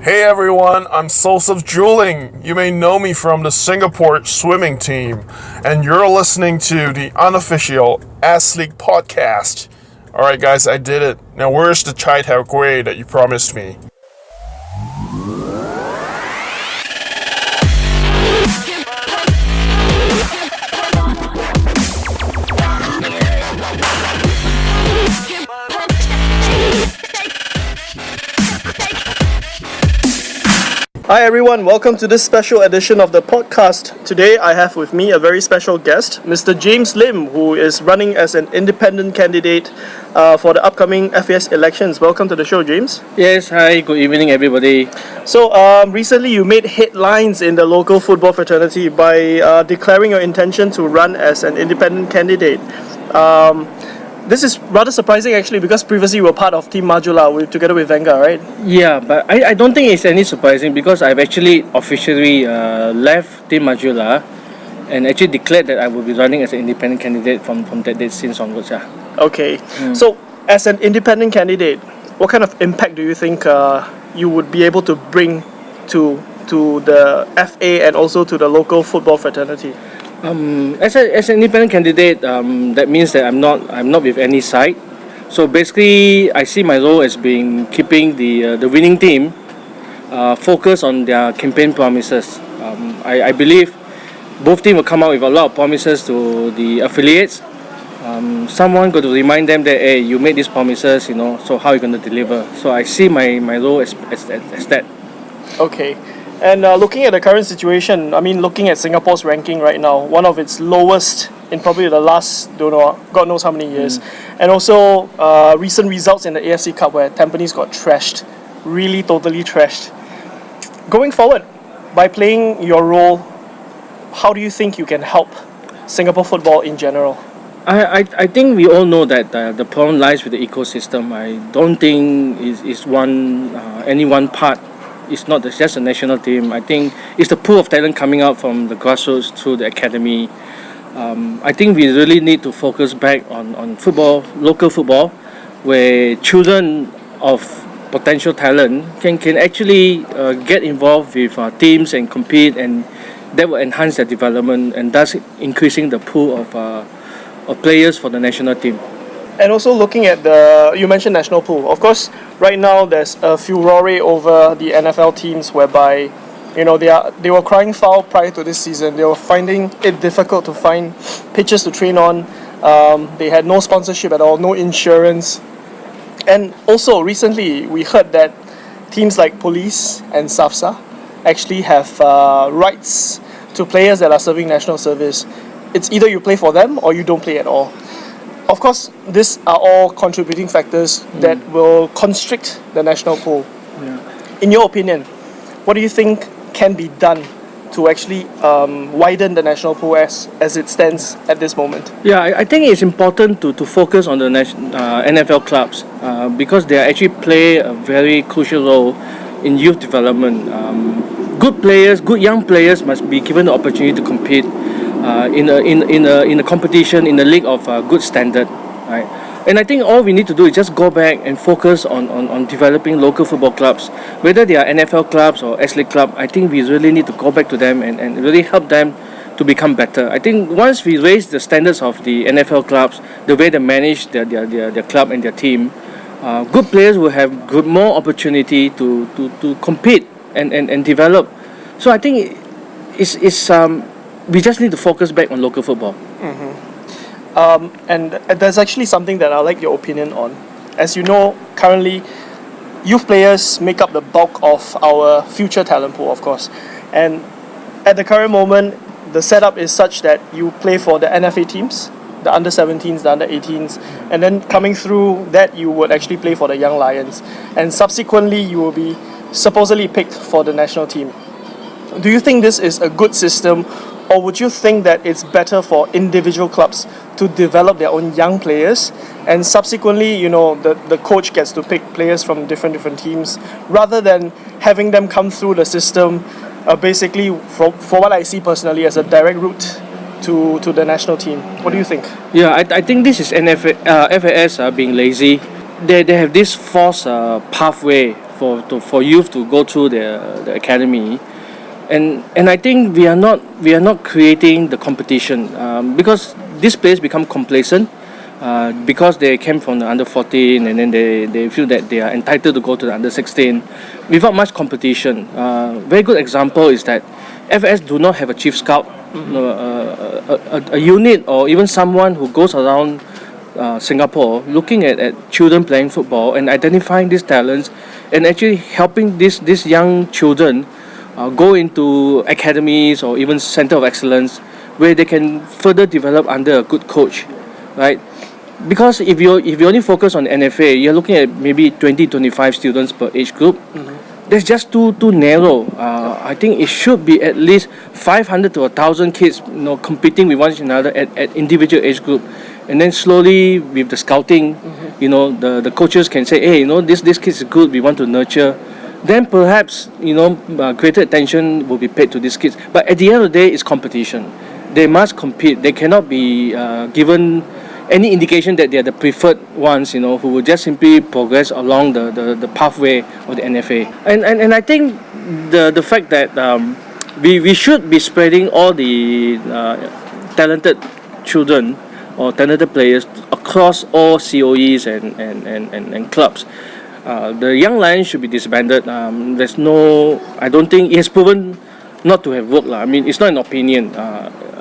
Hey everyone, I'm Joseph Juling. You may know me from the Singapore swimming team, and you're listening to the Unofficial S.League podcast. Alright guys, I did it. Now where's the Chai Tao Gui that you promised me? Hi everyone, welcome to this special edition of the podcast. Today I have with me a very special guest, Mr. James Lim, who is running as an independent candidate for the upcoming FAS elections. Welcome to the show, James. Yes, hi, good evening everybody. So recently you made headlines in the local football fraternity by declaring your intention to run as an independent candidate. This is rather surprising actually because previously you were part of Team Majula together with Venga, right? Yeah, but I don't think it's any surprising because I've actually officially left Team Majula and actually declared that I will be running as an independent candidate from that date since onwards. Okay, so as an independent candidate, what kind of impact do you think you would be able to bring to the FA and also to the local football fraternity? As an independent candidate, that means that I'm not with any side. So basically, I see my role as being keeping the winning team focused on their campaign promises. I believe both teams will come out with a lot of promises to the affiliates. Someone got to remind them that hey, you made these promises, so how are you going to deliver? So I see my role as that. Okay. And looking at the current situation, looking at Singapore's ranking right now, one of its lowest in probably the last, God knows how many years. And also recent results in the AFC Cup where Tampines got trashed, really totally trashed. Going forward, by playing your role, how do you think you can help Singapore football in general? I think we all know that the problem lies with the ecosystem. I don't think it's any one part. It's not just a national team. I think it's the pool of talent coming out from the grassroots through the academy. I think we really need to focus back on football, local football, where children of potential talent can actually get involved with teams and compete, and that will enhance their development and thus increasing the pool of players for the national team. And also looking at you mentioned national pool. Of course, right now there's a furore over the NFL teams whereby, they were crying foul prior to this season. They were finding it difficult to find pitches to train on. They had no sponsorship at all, no insurance. And also recently we heard that teams like Police and SAFSA actually have rights to players that are serving national service. It's either you play for them or you don't play at all. Of course, these are all contributing factors that will constrict the national pool. Yeah. In your opinion, what do you think can be done to actually widen the national pool as it stands at this moment? Yeah, I think it's important to focus on the NFL clubs because they actually play a very crucial role in youth development. Good young players must be given the opportunity to compete in a competition in a league of good standard, right? And I think all we need to do is just go back and focus on developing local football clubs, whether they are NFL clubs or S.League club. I think we really need to go back to them and really help them to become better. I think once we raise the standards of the NFL clubs, the way they manage their club and their team, good players will have more opportunity to compete and develop. So I think we just need to focus back on local football. And there's actually something that I'd like your opinion on. As you know, currently, youth players make up the bulk of our future talent pool, of course. And at the current moment, the setup is such that you play for the NFA teams, the under-17s, the under-18s, and then coming through that, you would actually play for the Young Lions. And subsequently, you will be supposedly picked for the national team. Do you think this is a good system, or would you think that it's better for individual clubs to develop their own young players and subsequently, the coach gets to pick players from different teams rather than having them come through the system basically, for what I see personally, as a direct route to the national team? What do you think? Yeah, I think this is FAS being lazy. They have this forced pathway for youth to go through the academy, and I think we are not creating the competition, because these players become complacent, because they came from the under 14 and then they feel that they are entitled to go to the under 16 without much competition. Very good example is that FAS do not have a chief scout, a unit or even someone who goes around Singapore looking at children playing football and identifying these talents and actually helping these young children go into academies or even center of excellence where they can further develop under a good coach, right? Because if you only focus on NFA, you're looking at maybe 20-25 students per age group. That's just too narrow. I think it should be at least 500 to 1,000 kids, competing with one another at individual age group, and then slowly with the scouting, the coaches can say, hey, this kid is good. We want to nurture. Then perhaps greater attention will be paid to these kids. But at the end of the day, it's competition. They must compete. They cannot be given any indication that they are the preferred ones, who will just simply progress along the pathway of the NFA. And I think the fact that we should be spreading all the talented children or talented players across all COEs and clubs. The Young Lions should be disbanded. I don't think it has proven not to have worked. I mean, it's not an opinion.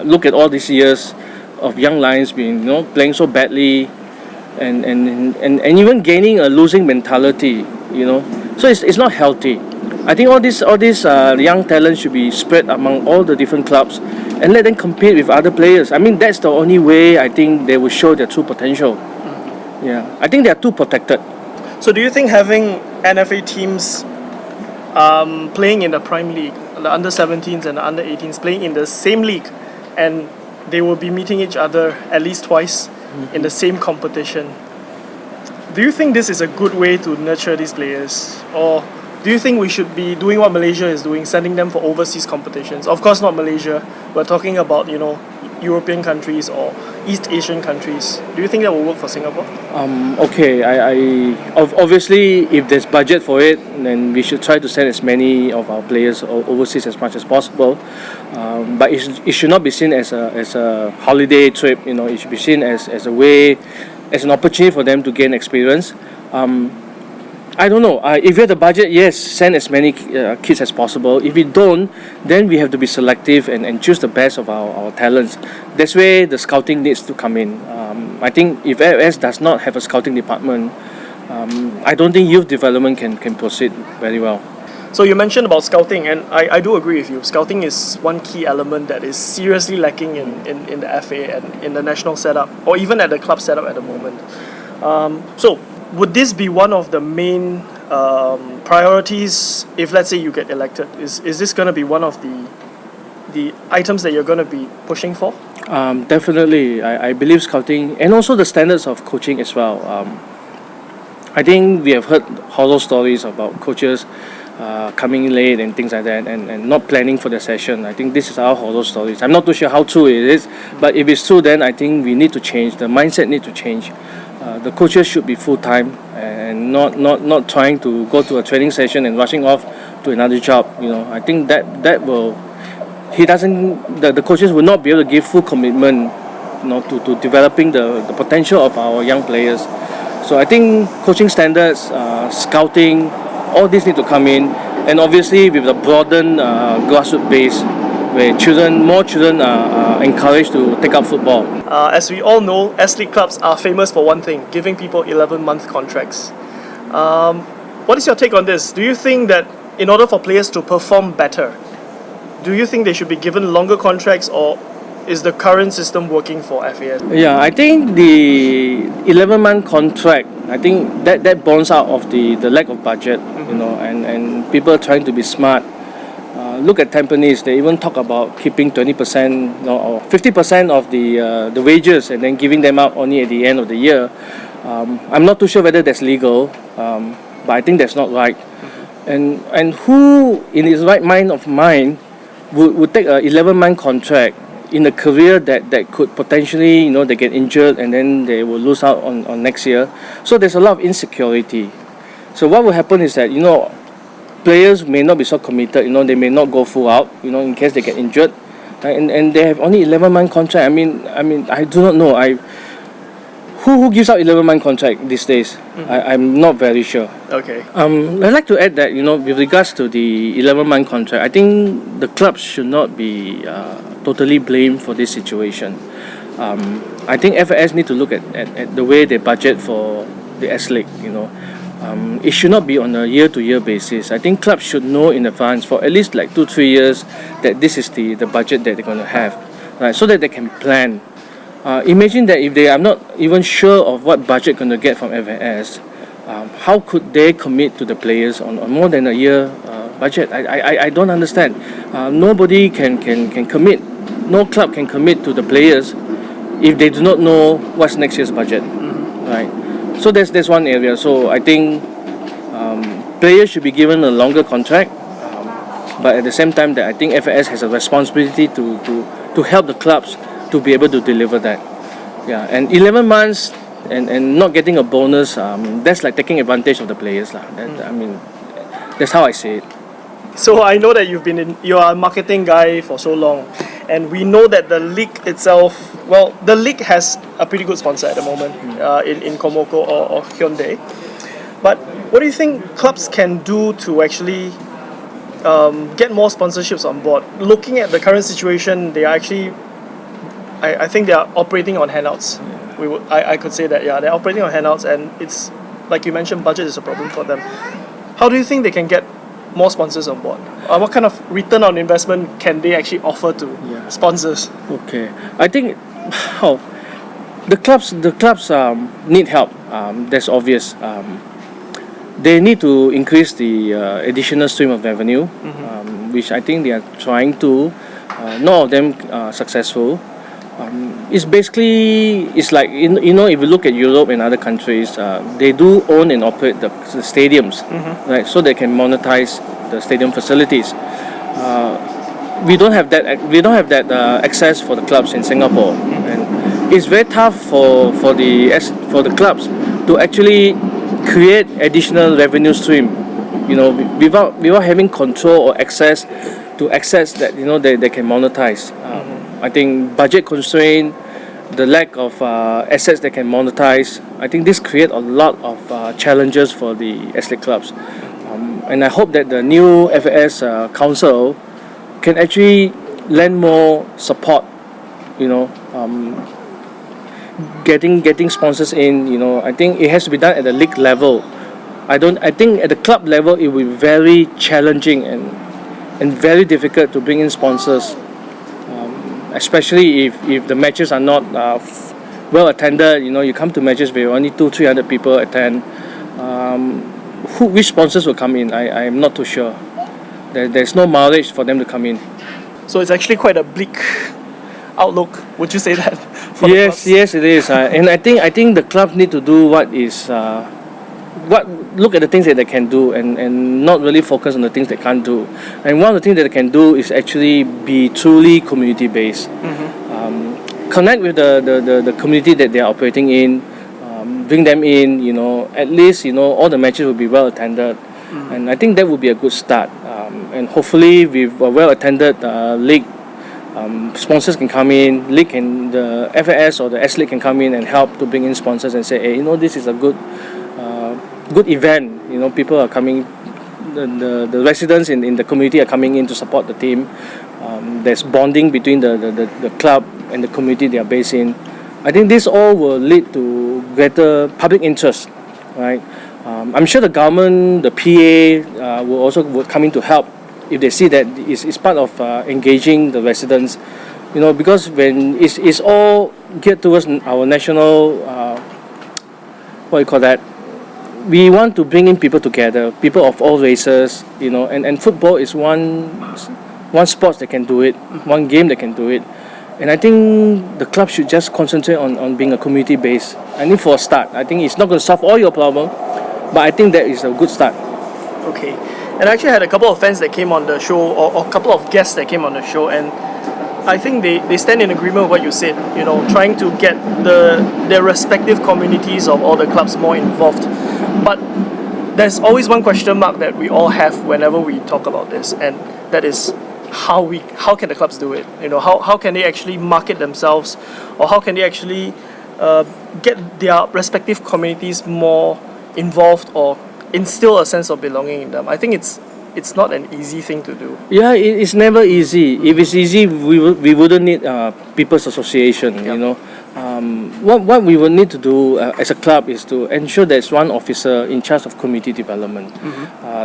Look at all these years of Young Lions being playing so badly and even gaining a losing mentality, so it's not healthy. I think all these young talents should be spread among all the different clubs and let them compete with other players. I mean, that's the only way I think they will show their true potential. Yeah, I think they are too protected. So do you think having NFA teams playing in the Prime League, the under 17s and the under 18s playing in the same league, and they will be meeting each other at least twice in the same competition, do you think this is a good way to nurture these players? Or do you think we should be doing what Malaysia is doing, sending them for overseas competitions? Of course not Malaysia, we're talking about European countries or East Asian countries. Do you think that will work for Singapore? Okay, obviously if there's budget for it, then we should try to send as many of our players overseas as much as possible. But it should not be seen as a holiday trip. It should be seen as a way, as an opportunity for them to gain experience. I don't know. If you have the budget, yes, send as many kids as possible. If we don't, then we have to be selective and choose the best of our talents. That's where the scouting needs to come in. I think if FAS does not have a scouting department, I don't think youth development can proceed very well. So you mentioned about scouting, and I do agree with you. Scouting is one key element that is seriously lacking in the FA and in the national setup, or even at the club setup at the moment. So would this be one of the main priorities if, let's say, you get elected? Is this going to be one of the items that you're going to be pushing for? Definitely. I believe scouting and also the standards of coaching as well. I think we have heard horror stories about coaches coming in late and things like that and not planning for the session. I think this is our horror stories. I'm not too sure how true it is, but if it's true, then I think we need to change. The mindset need to change. The coaches should be full-time and not trying to go to a training session and rushing off to another job. I think that will, the coaches will not be able to give full commitment, to developing the potential of our young players. So I think coaching standards, scouting, all these need to come in, and obviously with the broadened grassroots base, where more children are encouraged to take up football. As we all know, S.League clubs are famous for one thing: giving people 11-month contracts. What is your take on this? Do you think that in order for players to perform better, do you think they should be given longer contracts, or is the current system working for FAS? Yeah, I think the 11-month contract, I think that bonds out of the lack of budget, and people trying to be smart. Look at Tampines, they even talk about keeping 20% or 50% of the wages and then giving them out only at the end of the year. I'm not too sure whether that's legal, but I think that's not right. And who in his right mind would take a 11-month contract in a career that could potentially, they get injured and then they will lose out on next year. So there's a lot of insecurity. So what will happen is that, players may not be so committed, they may not go full out, in case they get injured. And they have only 11-month contract. I mean, I do not know. Who gives out 11-month contract these days? I'm not very sure. Okay. I'd like to add that, with regards to the 11-month contract, I think the clubs should not be totally blamed for this situation. I think FAS need to look at the way they budget for the S.League, It should not be on a year-to-year basis. I think clubs should know in advance for at least like 2-3 years that this is the budget that they're going to have, right? So that they can plan. Imagine that if they are not even sure of what budget going to get from FAS, how could they commit to the players on more than a year budget? I don't understand. Nobody can commit. No club can commit to the players if they do not know what's next year's budget, right? So there's one area. So I think players should be given a longer contract, but at the same time that I think FAS has a responsibility to help the clubs to be able to deliver that. Yeah, and 11 months and not getting a bonus, that's like taking advantage of the players. That's how I see it. So I know that you are a marketing guy for so long, and we know that the league itself, the league has a pretty good sponsor at the moment in Komoko or Hyundai. But what do you think clubs can do to actually get more sponsorships on board? Looking at the current situation, they are actually, I think they are operating on handouts. I could say that, they're operating on handouts, and it's, like you mentioned, budget is a problem for them. How do you think they can get more sponsors on board? What kind of return on investment can they actually offer to sponsors? Okay, I think the clubs need help. That's obvious. They need to increase the additional stream of revenue, which I think they are trying to. None of them are successful. It's like, if you look at Europe and other countries, they do own and operate the stadiums, right? So they can monetize the stadium facilities. We don't have that. We don't have that access for the clubs in Singapore, and it's very tough for the clubs to actually create additional revenue stream, without having control or access to assets that they can monetize. I think budget constraint, the lack of assets that can monetize, I think this create a lot of challenges for the S.League clubs. And I hope that the new FAS council can actually lend more support, getting sponsors in. I think it has to be done at the league level. I think at the club level it will be very challenging and very difficult to bring in sponsors. Especially if the matches are not well attended, you come to matches where only 200-300 people attend. Which sponsors will come in? I am not too sure. There's no mileage for them to come in. So it's actually quite a bleak outlook. Would you say that? Yes, it is. And I think the clubs need to do look at the things that they can do and not really focus on the things they can't do. And one of the things that they can do is actually be truly community based. Connect with the community that they are operating in, bring them in, at least all the matches will be well attended. And I think that would be a good start. And hopefully with a well attended league, sponsors can come in, league and the FAS or the S.League can come in and help to bring in sponsors and say, hey, this is a good event. People are coming, the residents in the community are coming in to support the team. There's bonding between the club and the community they are based in. I think this all will lead to greater public interest, right? I'm sure the government, the PA will come in to help if they see that it's part of engaging the residents, because when it's all geared towards our national, what do you call that? We want to bring in people together, people of all races, and football is one sport that can do it, one game that can do it. And I think the club should just concentrate on being a community base. I think for a start, I think it's not going to solve all your problem, but I think that is a good start. Okay. And I actually had a couple of fans that came on the show, or a couple of guests that came on the show, and I think they stand in agreement with what you said, trying to get their respective communities of all the clubs more involved. But there's always one question mark that we all have whenever we talk about this, and that is how can the clubs do it? How can they actually market themselves, or how can they actually get their respective communities more involved or instill a sense of belonging in them? I think it's not an easy thing to do. Yeah, it's never easy. If it's easy, we wouldn't need people's association. Yep. What we will need to do as a club is to ensure there's one officer in charge of community development.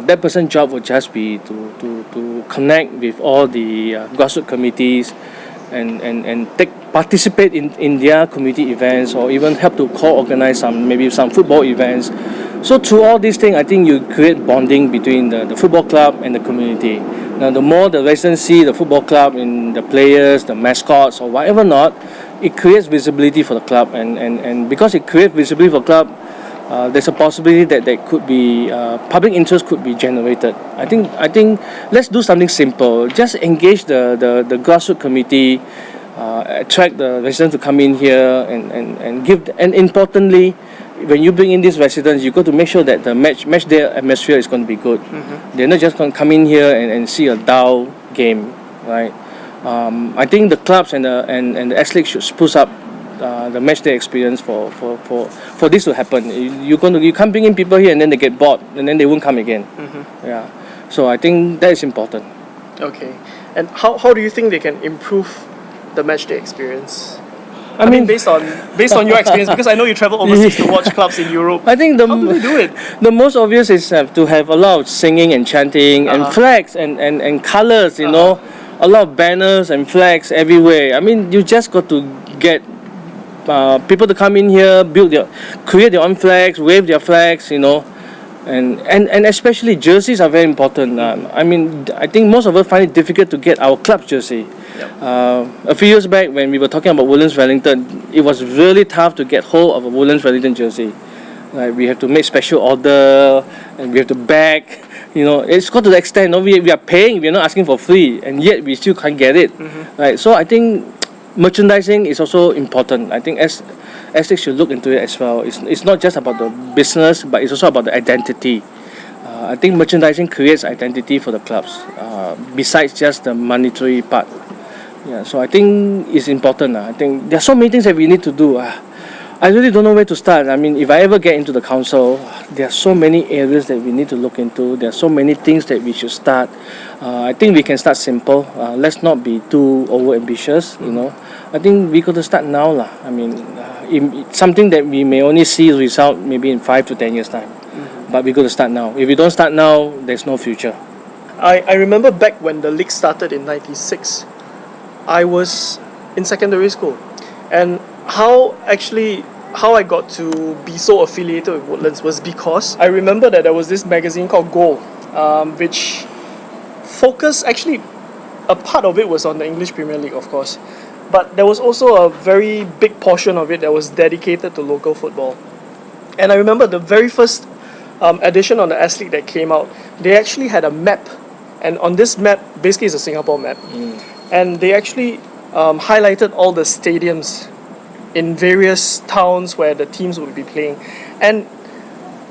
That person's job will just be to connect with all the grassroots committees and participate in their community events, or even help to co-organize some football events. So through all these things, I think you create bonding between the football club and the community. Now, the more the residents see the football club in the players, the mascots, or whatever not, it creates visibility for the club. And because it creates visibility for the club, there's a possibility that there could be public interest could be generated. I think let's do something simple. Just engage the grassroots committee, attract the residents to come in here and give. And importantly, when you bring in these residents, you got to make sure that the match day atmosphere is going to be good. They're not just going to come in here and see a dull game, right? I think the clubs and the S.League should spruce up the match day experience for this to happen. You can't bring in people here and then they get bored and then they won't come again. Yeah, so I think that is important. Okay, and how do you think they can improve the match day experience? I mean, based on your experience, because I know you travel overseas to watch clubs in Europe. I think how do they do it? The most obvious is to have a lot of singing and chanting and flags and colors. A lot of banners and flags everywhere. I mean, you just got to get people to come in here, create their own flags, wave their flags. And especially jerseys are very important. I think most of us find it difficult to get our club jersey. A few years back, when we were talking about Woodlands Wellington, it was really tough to get hold of a Woodlands Wellington jersey. We have to make special order, and we have to beg. It's got to the extent we are paying, we're not asking for free, and yet we still can't get it. Right. So I think merchandising is also important. I think S.League should look into it as well. It's not just about the business, but it's also about the identity. I think merchandising creates identity for the clubs, besides just the monetary part. Yeah, so I think it's important. I think there are so many things that we need to do. I really don't know where to start. I mean, if I ever get into the council, there are so many areas that we need to look into. There are so many things that we should start. I think we can start simple. Let's not be too over-ambitious, I think we got to start now. I mean, something that we may only see result maybe in 5 to 10 years' time. But we got to start now. If we don't start now, there's no future. I remember back when the league started in '96, I was in secondary school, and how I got to be so affiliated with Woodlands was because I remember that there was this magazine called Goal, which focused, actually a part of it was on the English Premier League, of course, but there was also a very big portion of it that was dedicated to local football. And I remember the very first edition on the S.League that came out, they actually had a map, and on this map, basically it's a Singapore map, and they actually highlighted all the stadiums in various towns where the teams would be playing, and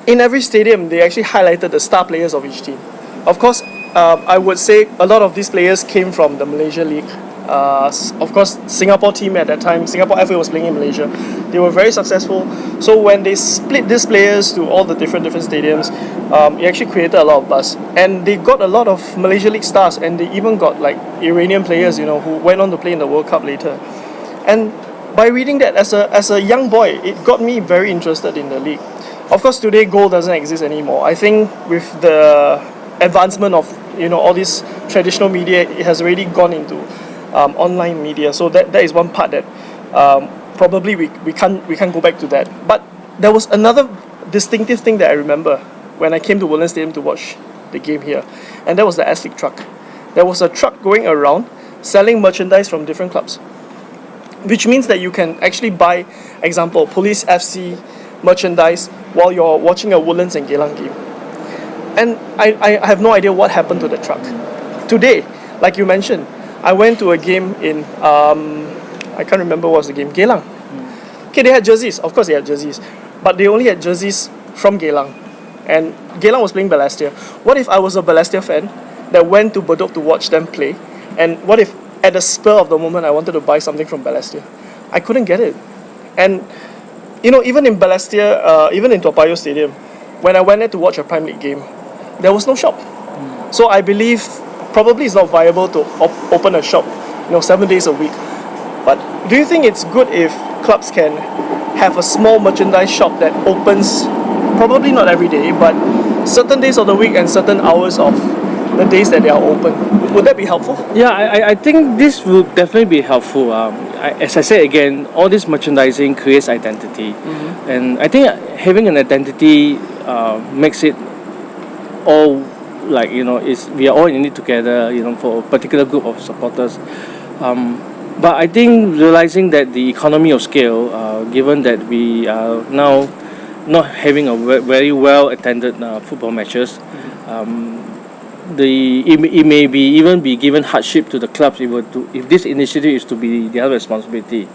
in every stadium they actually highlighted the star players of each team. Of course, I would say a lot of these players came from the Malaysia League. Of course, Singapore team at that time, Singapore FA was playing in Malaysia. They were very successful. So when they split these players to all the different stadiums, it actually created a lot of buzz. And they got a lot of Malaysia League stars, and they even got like Iranian players, who went on to play in the World Cup later. And by reading that as a young boy, it got me very interested in the league. Of course, today goal doesn't exist anymore. I think with the advancement of all this traditional media, it has already gone into online media. So that is one part that probably we can't go back to that. But there was another distinctive thing that I remember when I came to Woodlands Stadium to watch the game here, and that was the S.League truck. There was a truck going around selling merchandise from different clubs, which means that you can actually buy, example, Police FC merchandise while you're watching a Woodlands and Geylang game. And I have no idea what happened to the truck. Today, like you mentioned, I went to a game in, I can't remember what was the game, Geylang. Okay, they had jerseys. Of course they had jerseys. But they only had jerseys from Geylang. and Geylang was playing Balestier. What if I was a Balestier fan that went to Bedok to watch them play, and what if at the spur of the moment I wanted to buy something from Balestier? I couldn't get it. And even in Balestier, even in Toa Payoh Stadium, when I went there to watch a Prime League game, there was no shop. So I believe probably it's not viable to open a shop 7 days a week. But do you think it's good if clubs can have a small merchandise shop that opens, probably not every day, but certain days of the week and certain hours of the days that they are open? Would that be helpful? Yeah, I think this will definitely be helpful. As I said again, all this merchandising creates identity, and I think having an identity makes it all like we are all in it together. For a particular group of supporters. But I think realizing that the economy of scale, given that we are now not having a very well attended football matches, it may even be given hardship to the clubs if this initiative is to be their responsibility.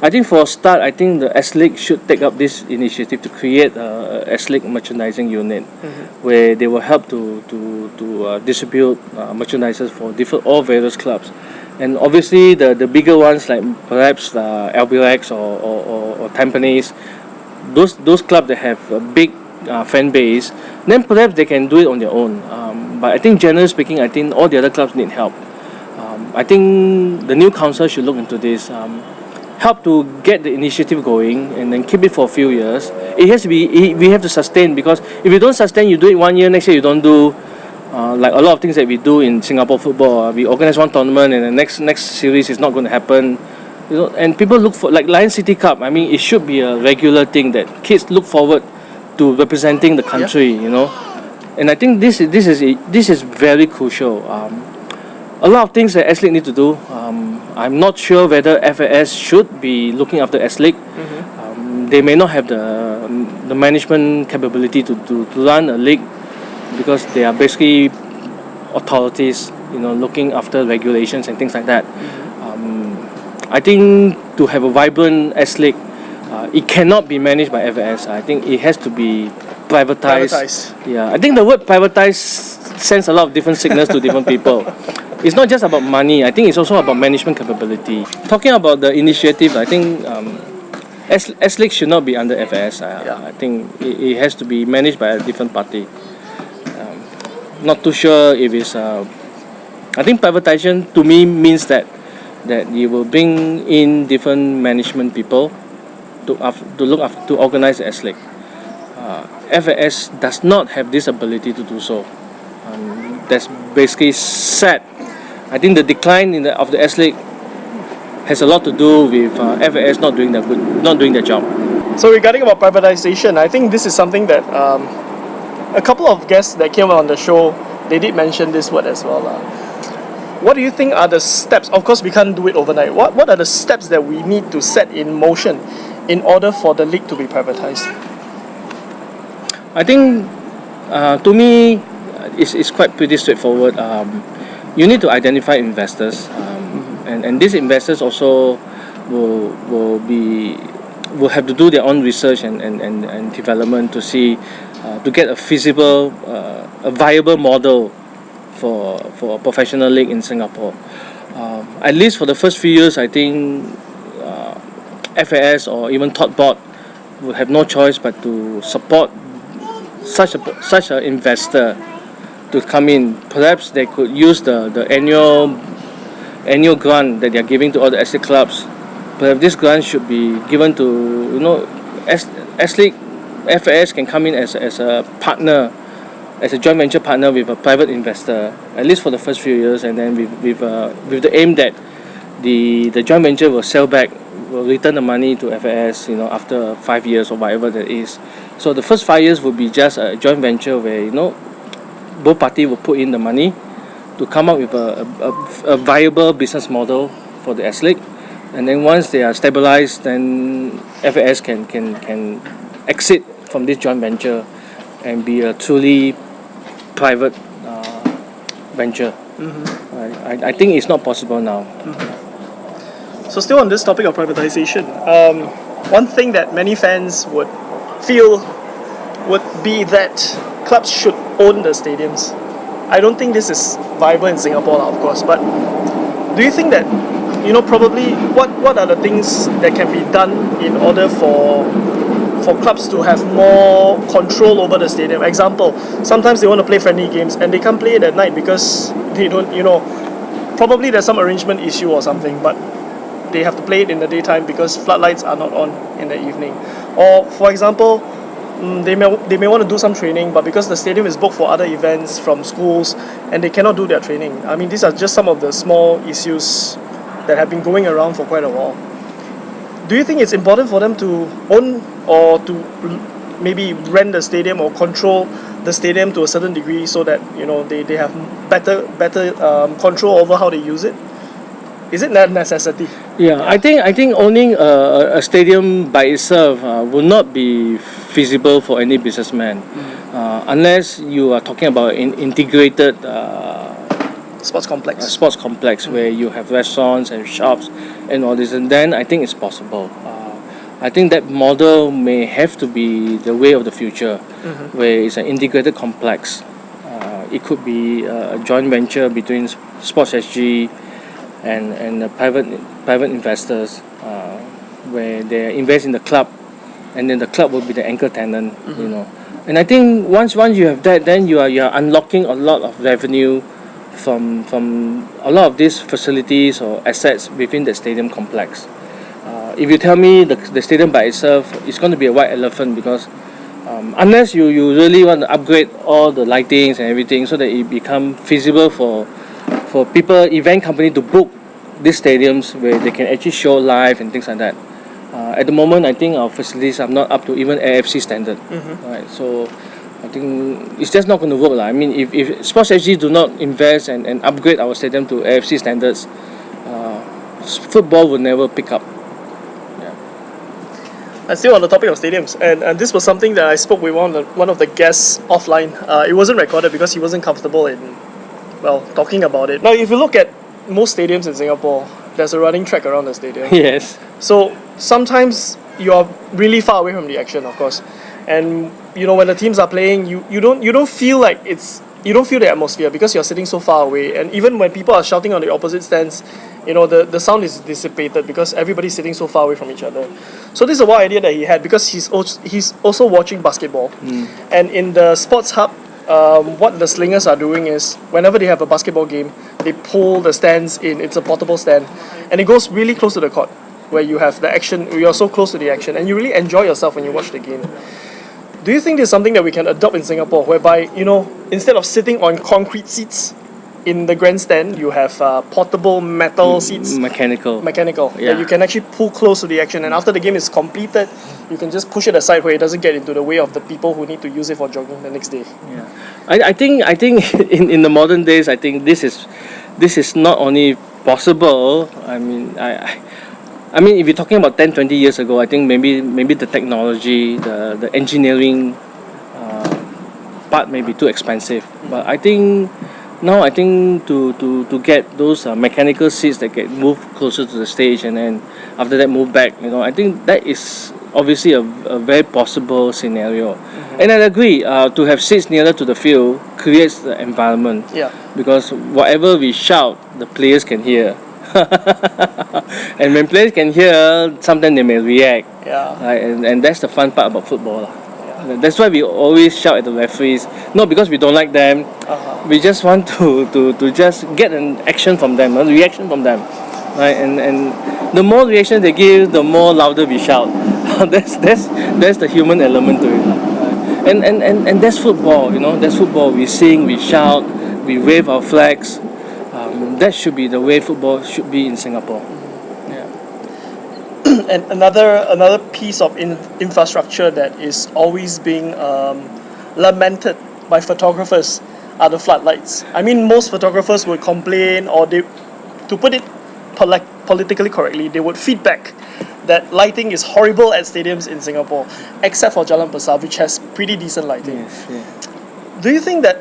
I think for a start, I think the S.League should take up this initiative to create a S.League merchandising unit, where they will help to distribute merchandises for all various clubs. And obviously the bigger ones like perhaps Albirex or Tampines, those clubs that have a big fan base, then perhaps they can do it on their own. But I think generally speaking, I think all the other clubs need help. I think the new council should look into this, help to get the initiative going, and then keep it for a few years. It has to be, we have to sustain, because if you don't sustain, you do it 1 year, next year you don't do. Like a lot of things that we do in Singapore football, we organize one tournament and the next series is not going to happen. And people look for, like Lion City Cup. I mean, it should be a regular thing that kids look forward to representing the country. And I think this is very crucial. A lot of things that S.League need to do. I'm not sure whether FAS should be looking after S.League. They may not have the management capability to run a league, because they are basically authorities, looking after regulations and things like that. I think to have a vibrant S.League, it cannot be managed by FAS. I think it has to be privatized. Yeah, I think the word privatized sends a lot of different signals to different people. It's not just about money. I think it's also about management capability. Talking about the initiative, I think S.League should not be under FAS. I think it has to be managed by a different party. Not too sure if it's. I think privatization to me means that you will bring in different management people to organize the S.League. FAS does not have this ability to do so. That's basically sad. I think the decline of the S.League has a lot to do with FAS not doing their job. So regarding about privatization, I think this is something that a couple of guests that came on the show, they did mention this word as well. What do you think are the steps? Of course, we can't do it overnight. What are the steps that we need to set in motion in order for the league to be privatized? I think, to me, it's quite pretty straightforward. You need to identify investors, and these investors also will have to do their own research and development to see. To get a feasible, a viable model for a professional league in Singapore. At least for the first few years, I think FAS or even Todd Board will have no choice but to support such an investor to come in. Perhaps they could use the annual grant that they are giving to all the S.League clubs. Perhaps this grant should be given to S.League. FAS can come in as a partner, as a joint venture partner with a private investor, at least for the first few years, and then with the aim that the joint venture will return the money to FAS, after 5 years or whatever that is. So the first 5 years will be just a joint venture where both parties will put in the money to come up with a viable business model for the S.League, and then once they are stabilized, then FAS can exit from this joint venture and be a truly private venture. I think it's not possible now. So still on this topic of privatization, one thing that many fans would feel would be that clubs should own the stadiums. I don't think this is viable in Singapore, of course, but do you think that, probably what are the things that can be done in order for clubs to have more control over the stadium? Example, sometimes they want to play friendly games and they can't play it at night because they don't, probably there's some arrangement issue or something, but they have to play it in the daytime because floodlights are not on in the evening. Or, for example, they may want to do some training, but because the stadium is booked for other events from schools and they cannot do their training. I mean, these are just some of the small issues that have been going around for quite a while. Do you think it's important for them to own or to maybe rent the stadium or control the stadium to a certain degree so that they have better control over how they use it? Is it a necessity? Yeah, I think owning a stadium by itself will not be feasible for any businessman, unless you are talking about an integrated Sports complex. Where you have restaurants and shops and all this, and then I think it's possible. I think that model may have to be the way of the future, where it's an integrated complex. It could be a joint venture between Sports SG and private investors, where they invest in the club, and then the club will be the anchor tenant. And I think once you have that, then you are unlocking a lot of revenue from a lot of these facilities or assets within the stadium complex. If you tell me the stadium by itself is going to be a white elephant, because unless you really want to upgrade all the lightings and everything so that it become feasible for people, event company to book these stadiums where they can actually show live and things like that. At the moment, I think our facilities are not up to even AFC standard. Right, so I think it's just not going to work. I mean, if Sports SG do not invest and upgrade our stadium to AFC standards, football will never pick up. And still on the topic of stadiums, and this was something that I spoke with one of the guests offline. It wasn't recorded because he wasn't comfortable in, talking about it. Now, if you look at most stadiums in Singapore, there's a running track around the stadium. Yes. So sometimes you are really far away from the action, of course, and when the teams are playing, you don't feel like you don't feel the atmosphere because you're sitting so far away. And even when people are shouting on the opposite stands, the sound is dissipated because everybody's sitting so far away from each other. So this is a wild idea that he had, because he's also watching basketball. And in the sports hub, what the slingers are doing is, whenever they have a basketball game, they pull the stands in. It's a portable stand, and it goes really close to the court, where you have the action. You're so close to the action, and you really enjoy yourself when you watch the game. Do you think this is something that we can adopt in Singapore, whereby, instead of sitting on concrete seats in the grandstand, you have portable metal seats? Mechanical. Yeah. That you can actually pull close to the action, and after the game is completed, you can just push it aside where it doesn't get into the way of the people who need to use it for jogging the next day. Yeah, I think in the modern days, I think this is not only possible. I mean, if you're talking about 10, 20 years ago, I think maybe the technology, the engineering part may be too expensive. But I think now, to get those mechanical seats that get moved closer to the stage and then after that move back, I think that is obviously a very possible scenario. And I agree, to have seats nearer to the field creates the environment. Yeah. Because whatever we shout, the players can hear. And when players can hear, sometimes they may react. Yeah. Right? And that's the fun part about football. Yeah. That's why we always shout at the referees, not because we don't like them. We just want to just get an action from them, a reaction from them. Right? And the more reaction they give, the more louder we shout. That's the human element to it. Right? And that's football, that's football. We sing, we shout, we wave our flags. That should be the way football should be in Singapore. Yeah. And another piece of infrastructure that is always being lamented by photographers are the floodlights. I mean, most photographers would complain, or to put it politically correctly, they would feedback that lighting is horrible at stadiums in Singapore, except for Jalan Besar, which has pretty decent lighting. Yes, yeah. Do you think that,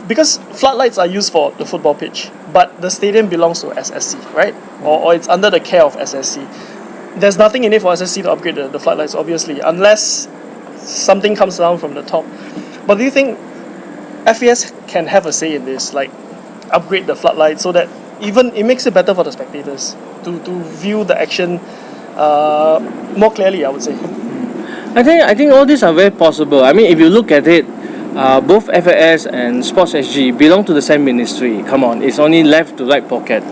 because floodlights are used for the football pitch, but the stadium belongs to SSC, right? Or it's under the care of SSC. There's nothing in it for SSC to upgrade the floodlights, obviously, unless something comes down from the top. But do you think FAS can have a say in this, like upgrade the floodlights so that even it makes it better for the spectators to view the action more clearly, I would say. I think all these are very possible. I mean, if you look at it, both FAS and Sports SG belong to the same ministry. Come on, it's only left to right pocket.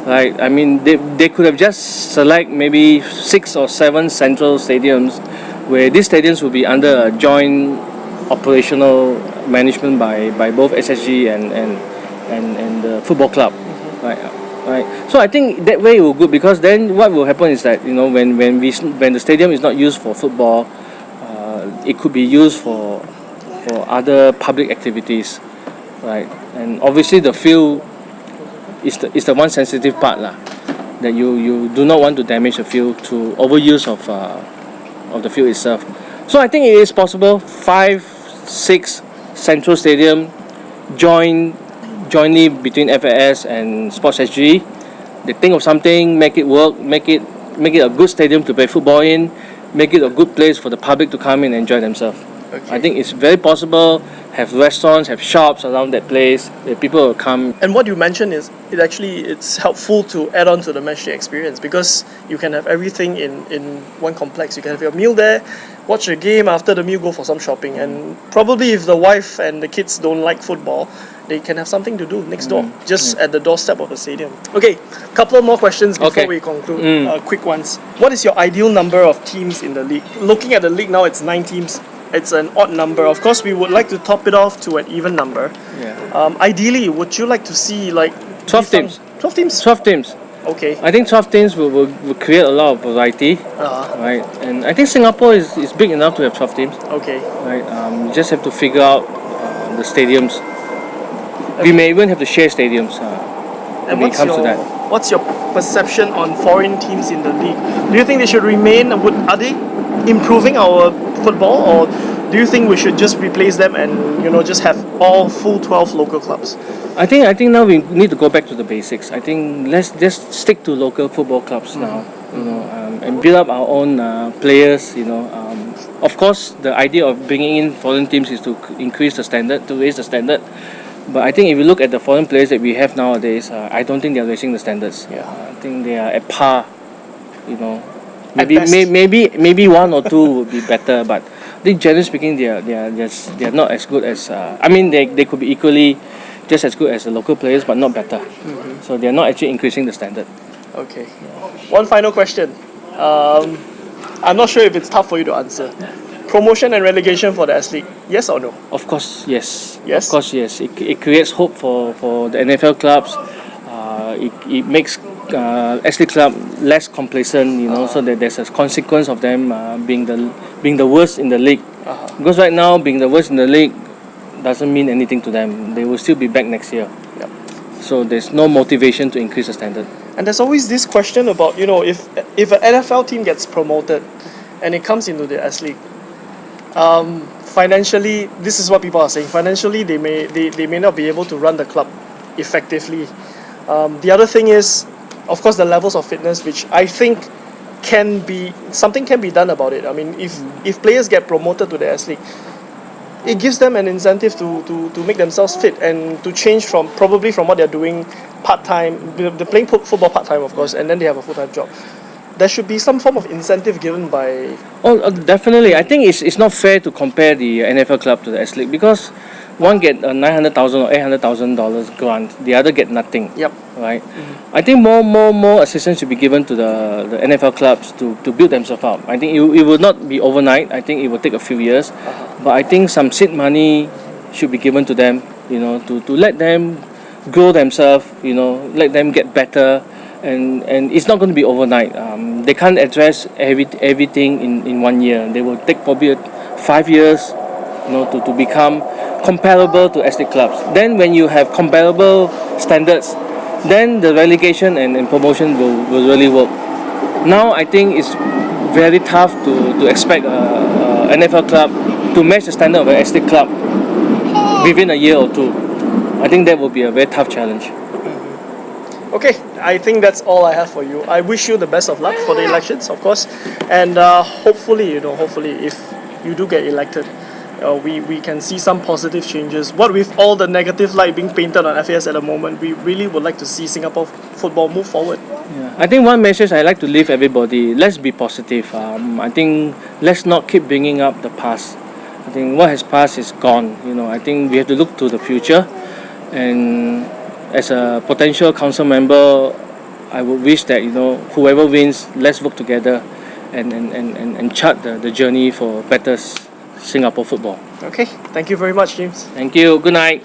Right? I mean, they could have just select maybe 6 or 7 central stadiums, where these stadiums will be under a joint operational management by both SSG and the football club. Right. So I think that way it will good, because then what will happen is that, you know, when the stadium is not used for football, it could be used for other public activities, right? And obviously the field is the one sensitive part lah, that you do not want to damage the field through overuse of the field itself. So I think it is possible. 5, 6 central stadium jointly between FAS and Sports SG. They think of something, make it work, make it a good stadium to play football in, make it a good place for the public to come in and enjoy themselves. Okay. I think it's very possible. Have restaurants, have shops around that place, that people will come. And what you mentioned is it's helpful to add on to the matchday experience, because you can have everything in one complex. You can have your meal there, watch a game, after the meal go for some shopping, and probably if the wife and the kids don't like football, they can have something to do next door, just at the doorstep of the stadium. Okay, couple of more questions before we conclude. Quick ones. What is your ideal number of teams in the league? Looking at the league now, it's 9 teams. It's an odd number. Of course, we would like to top it off to an even number. Yeah. Ideally, would you like to see like 12 teams? 12 teams? 12 teams. Okay. I think 12 teams will create a lot of variety, right? And I think Singapore is big enough to have 12 teams. Okay. Right. You just have to figure out the stadiums. We may even have to share stadiums And when it comes to that. what's your perception on foreign teams in the league? Do you think they should remain? Are they improving our football, or do you think we should just replace them and just have all full 12 local clubs? I think now we need to go back to the basics. I think let's just stick to local football clubs now, and build up our own players. Of course, the idea of bringing in foreign teams is to increase the standard, to raise the standard. But I think if you look at the foreign players that we have nowadays, I don't think they're raising the standards. I think they are at par. Maybe 1 or 2 would be better, but I think generally speaking, they are not as good as. They could be equally just as good as the local players, but not better. So they are not actually increasing the standard. Okay. One final question. I'm not sure if it's tough for you to answer. Promotion and relegation for the S.League, yes or no? Of course, yes. Yes? Of course, yes. It creates hope for the NFL clubs. It makes S.League club less complacent, so that there's a consequence of them being the worst in the league. Because right now, being the worst in the league doesn't mean anything to them. They will still be back next year. Yep. So there's no motivation to increase the standard. And there's always this question about, if an NFL team gets promoted and it comes into the S.League, financially, this is what people are saying. Financially, they may not be able to run the club effectively. The other thing is, of course, the levels of fitness, which I think something can be done about it. I mean, if players get promoted to the S.League, it gives them an incentive to make themselves fit and to change from what they're doing part-time. They're playing football part-time, of course, and then they have a full-time job. There should be some form of incentive given by... Oh, definitely. I think it's not fair to compare the NFL club to the S-League, because one get a $900,000 or $800,000 grant, the other get nothing. Yep. Right. I think more assistance should be given to the NFL clubs to build themselves up. I think it will not be overnight. I think it will take a few years, but I think some seed money should be given to them. To let them grow themselves. Let them get better. And it's not going to be overnight. They can't address everything in 1 year. They will take probably 5 years, to become comparable to S.League clubs. Then when you have comparable standards, then the relegation and promotion will really work. Now I think it's very tough to expect a NFL club to match the standard of an S.League club within a year or 2. I think that will be a very tough challenge. Okay, I think that's all I have for you. I wish you the best of luck for the elections, of course, and hopefully if you do get elected, we can see some positive changes. What with all the negative light being painted on FAS at the moment, we really would like to see Singapore football move forward. Yeah. I think one message I like to leave everybody: let's be positive. I think let's not keep bringing up the past. I think what has passed is gone. I think we have to look to the future, and as a potential council member, I would wish that whoever wins, let's work together and chart the journey for better Singapore football. Okay, thank you very much, James. Thank you. Good night.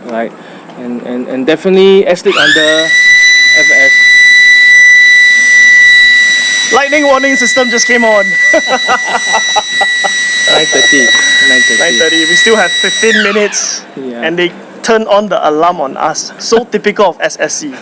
Right, and definitely S.League under FAS. Lightning warning system just came on. 9:30. 9:30. We still have 15 minutes, Yeah. and they turned on the alarm on us. So typical of SSC.